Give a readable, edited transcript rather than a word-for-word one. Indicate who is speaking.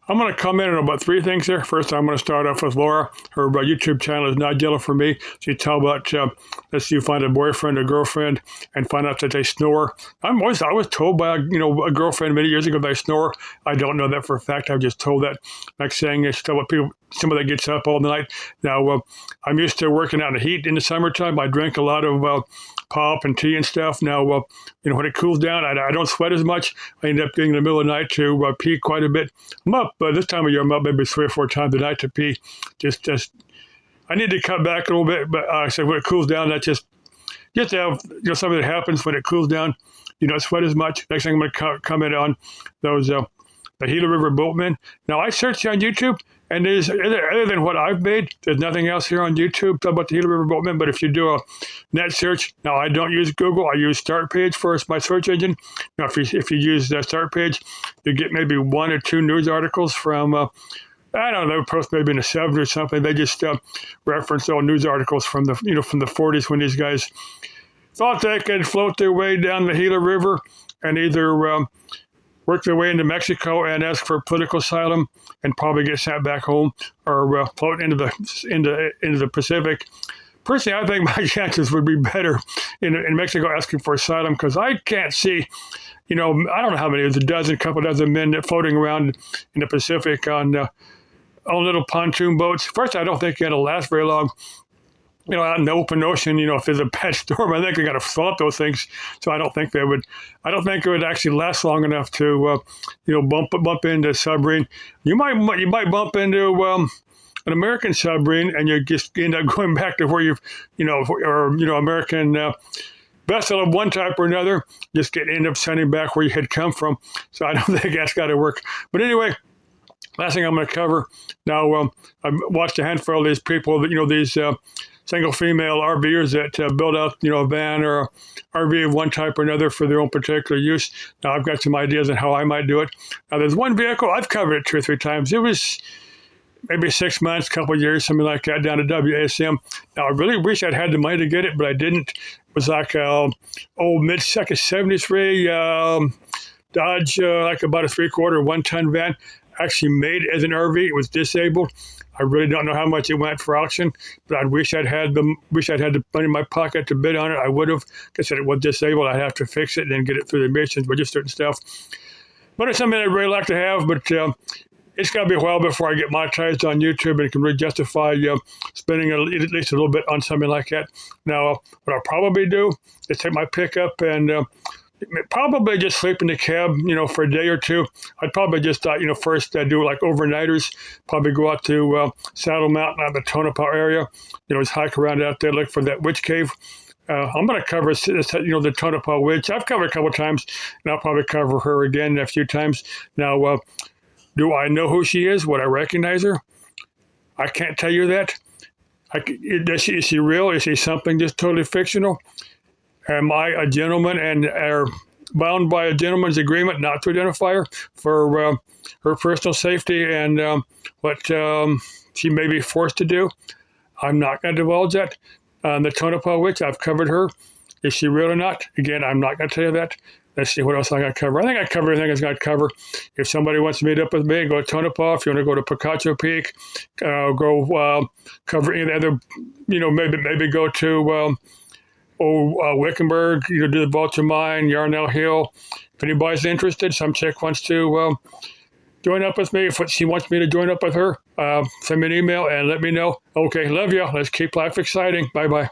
Speaker 1: I'm going to comment on about three things here. First, I'm going to start off with Laura. Her YouTube channel is not yellow for me. She tell about let's see, you find a boyfriend or girlfriend and find out that they snore. I was told by a girlfriend many years ago they snore. I don't know that for a fact. I was just told that. Like saying it's what people. Somebody that gets up all night. Now, I'm used to working out in the heat in the summertime. I drink a lot of pop and tea and stuff. Now, when it cools down, I don't sweat as much. I end up getting in the middle of the night to pee quite a bit. I'm up, this time of year, I'm up maybe 3 or 4 times a night to pee. Just, I need to cut back a little bit, but I said when it cools down, that's just to have something that happens when it cools down. You don't sweat as much. Next thing I'm going to comment on those the Gila River boatmen. Now, I searched on YouTube. And there's, other than what I've made, there's nothing else here on YouTube about the Gila River boatmen. But if you do a net search, now I don't use Google. I use Startpage for my search engine. Now, if you use the Startpage, you get maybe 1 or 2 news articles from, I don't know, post maybe in the 70s or something. They just reference all news articles from the 40s when these guys thought they could float their way down the Gila River and either work their way into Mexico and ask for political asylum and probably get sent back home, or float into the Pacific. Personally, I think my chances would be better in Mexico asking for asylum, because I can't see, I don't know how many, there's a couple dozen men that floating around in the Pacific on little pontoon boats. First, I don't think it'll last very long. Out in the open ocean, if there's a bad storm, I think they got to swamp those things. So I don't think it would actually last long enough to, bump into a submarine. You might bump into an American submarine, and you just end up going back to where American vessel of one type or another, just end up sending back where you had come from. So I don't think that's got to work. But anyway, last thing I'm going to cover now. I've watched a handful of these people that these. Single female RVers that build out, a van or a RV of one type or another for their own particular use. Now, I've got some ideas on how I might do it. Now, there's one vehicle, I've covered it 2 or 3 times. It was maybe 6 months, couple of years, something like that, down to WASM. Now, I really wish I'd had the money to get it, but I didn't. It was like old mid-second 73 Dodge, like about a 3/4 1-ton van. Actually made as an RV. It was disabled. I really don't know how much it went for auction, but I wish I'd had the money in my pocket to bid on it. I would have, because it was disabled. I'd have to fix it and then get it through the emissions, but just certain stuff. But it's something I'd really like to have, but it's got to be a while before I get monetized on YouTube and can really justify spending at least a little bit on something like that. Now, what I'll probably do is take my pickup and probably just sleep in the cab, for a day or two. I'd probably just, first do like overnighters, probably go out to Saddle Mountain out in the Tonopah area, just hike around out there, look for that witch cave. I'm going to cover, the Tonopah witch. I've covered a couple of times, and I'll probably cover her again a few times. Now, do I know who she is? Would I recognize her? I can't tell you that. Is she real? Is she something just totally fictional? Am I a gentleman and are bound by a gentleman's agreement not to identify her for her personal safety and what she may be forced to do? I'm not going to divulge that. The Tonopah witch, I've covered her. Is she real or not? Again, I'm not going to tell you that. Let's see what else I got to cover. I think I covered everything I was going to cover. If somebody wants to meet up with me, go to Tonopah. If you want to go to Picacho Peak, go cover any other, maybe go to Wickenburg, do the Vulture Mine, Yarnell Hill. If anybody's interested, some chick wants to join up with me. If she wants me to join up with her, send me an email and let me know. Okay, love you. Let's keep life exciting. Bye-bye.